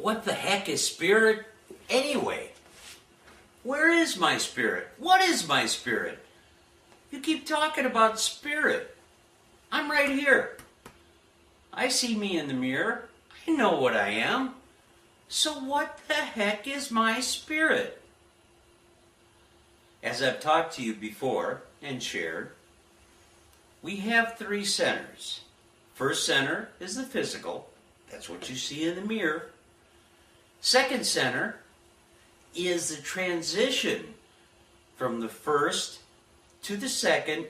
what the heck is spirit anyway? Where is my spirit? What is my spirit? You keep talking about spirit. I'm right here. I see me in the mirror. I know what I am. So what the heck is my spirit? As I've talked to you before and shared, we have three centers. First center is the physical. That's what you see in the mirror. Second center is the transition from the first to the second,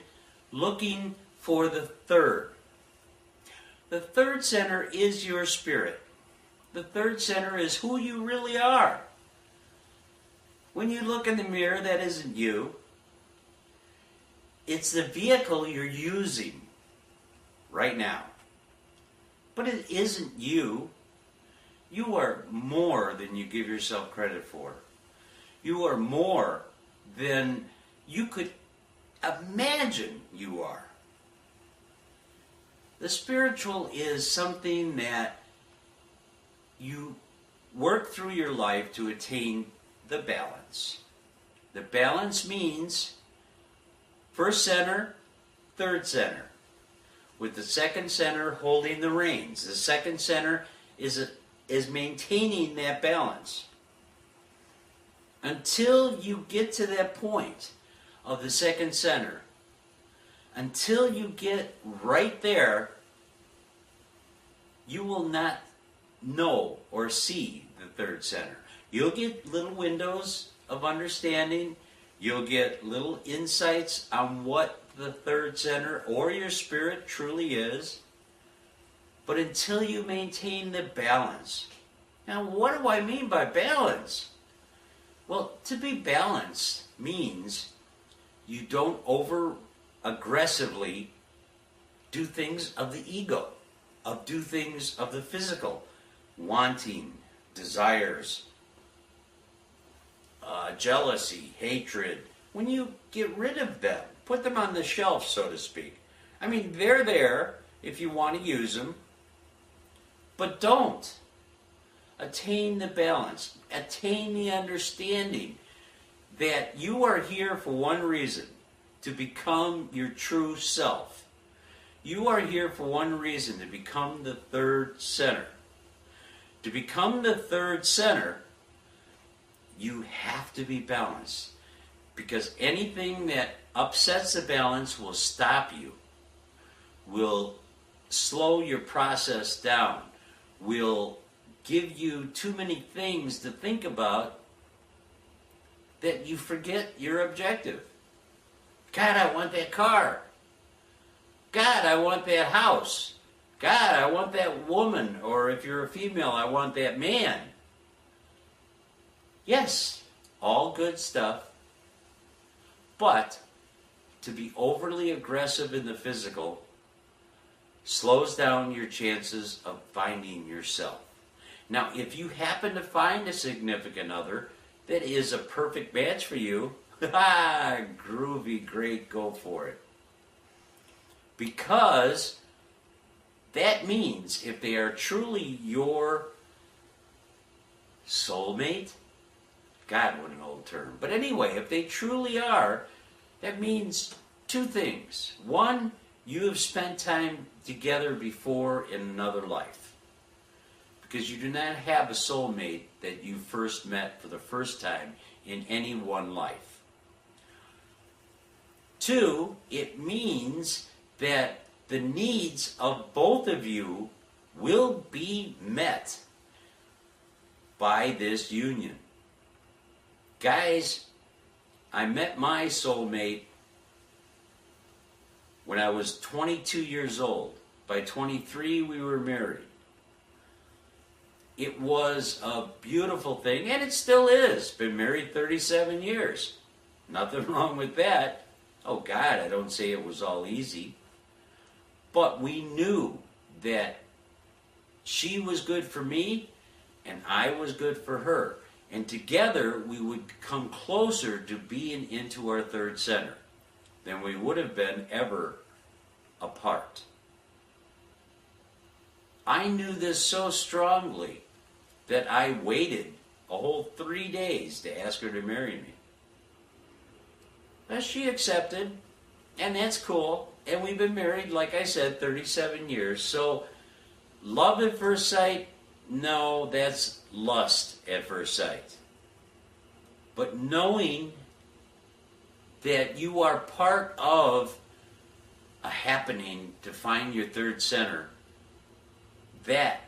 looking for the third. The third center is your spirit. The third center is who you really are. When you look in the mirror, that isn't you. It's the vehicle you're using right now. But it isn't you. You are more than you give yourself credit for. You are more than you could imagine you are. The spiritual is something that you work through your life to attain the balance. The balance means first center, third center, with the second center holding the reins. The second center is maintaining that balance. Until you get to that point of the second center, until you get right there, you will not know or see the third center. You'll get little windows of understanding. You'll get little insights on what the third center or your spirit truly is. But until you maintain the balance. Now, what do I mean by balance? Well, to be balanced means you don't over-aggressively do things of the ego, do things of the physical, wanting, desires, jealousy, hatred. When you get rid of them, put them on the shelf, so to speak. I mean, they're there if you want to use them, but don't. Attain the balance. Attain the understanding that you are here for one reason, to become your true self. You are here for one reason, to become the third center. To become the third center, you have to be balanced. Because anything that upsets the balance will stop you, will slow your process down, will give you too many things to think about that you forget your objective. God, I want that car. God, I want that house. God, I want that woman. Or if you're a female, I want that man. Yes, all good stuff. But to be overly aggressive in the physical slows down your chances of finding yourself. Now, if you happen to find a significant other that is a perfect match for you, groovy, great, go for it. Because that means if they are truly your soulmate, God, what an old term. But anyway, if they truly are, that means two things. One, you have spent time together before in another life. Because you do not have a soulmate that you first met for the first time in any one life. Two, it means that the needs of both of you will be met by this union. Guys, I met my soulmate when I was 22 years old. By 23, we were married. It was a beautiful thing, and it still is. Been married 37 years. Nothing wrong with that. Oh God, I don't say it was all easy. But we knew that she was good for me, and I was good for her. And together, we would come closer to being into our third center than we would have been ever apart. I knew this so strongly that I waited a whole 3 days to ask her to marry me. Well, she accepted, and that's cool. And we've been married, like I said, 37 years. So, love at first sight? No, that's lust at first sight. But knowing that you are part of a happening to find your third center, that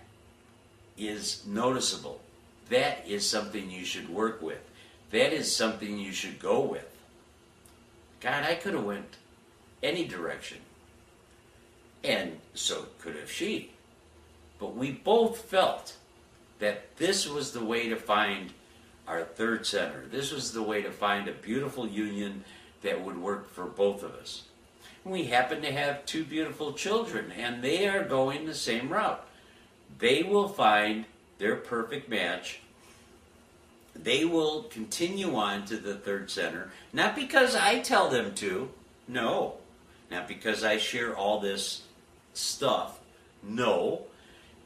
is noticeable. That is something you should work with. That is something you should go with. God, I could have went any direction. And so could have she. But we both felt that this was the way to find our third center. This was the way to find a beautiful union that would work for both of us. We happen to have 2 beautiful children, and they are going the same route. They will find their perfect match. They will continue on to the third center, not because I tell them to, no. Not because I share all this stuff, no.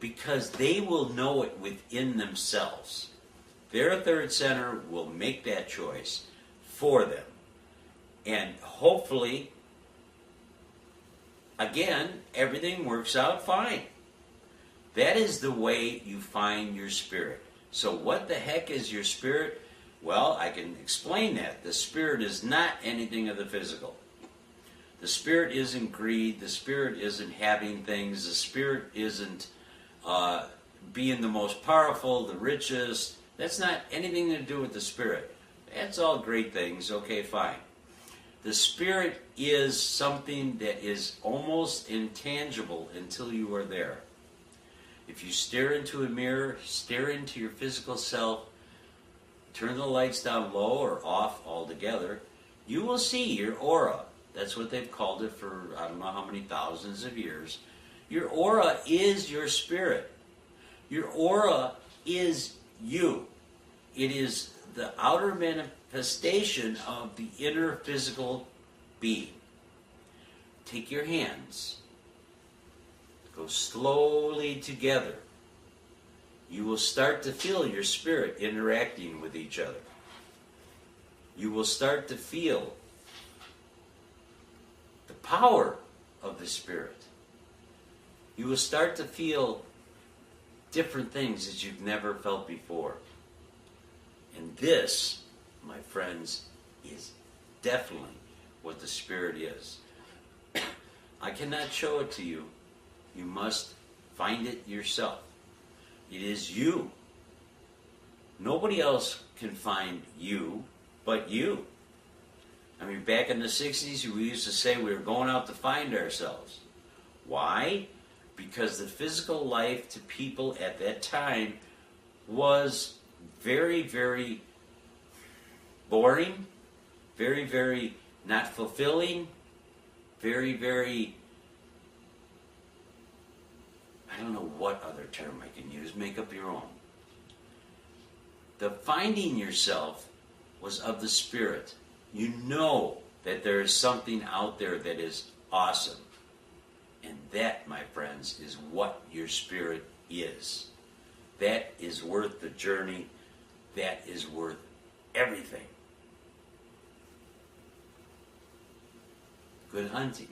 Because they will know it within themselves. Their third center will make that choice for them. And hopefully, again, everything works out fine. That is the way you find your spirit. So what the heck is your spirit? Well, I can explain that. The spirit is not anything of the physical. The spirit isn't greed. The spirit isn't having things. The spirit isn't being the most powerful, the richest. That's not anything to do with the spirit. That's all great things. Okay, fine. The spirit is something that is almost intangible until you are there. If you stare into a mirror, stare into your physical self, turn the lights down low or off altogether, you will see your aura. That's what they've called it for I don't know how many thousands of years. Your aura is your spirit. Your aura is you. It is the outer manifestation of the inner physical being. Take your hands. Go slowly together. You will start to feel your spirit interacting with each other. You will start to feel the power of the spirit. You will start to feel different things that you've never felt before. And this, my friends, is definitely what the spirit is. I cannot show it to you. You must find it yourself. It is you. Nobody else can find you but you. I mean, back in the 60s, we used to say we were going out to find ourselves. Why? Because the physical life to people at that time was very, very boring, very, very not fulfilling, very, very, I don't know what other term I can use, make up your own. The finding yourself was of the spirit. You know that there is something out there that is awesome. And that, my friends, is what your spirit is. That is worth the journey. That is worth everything. Good hunting.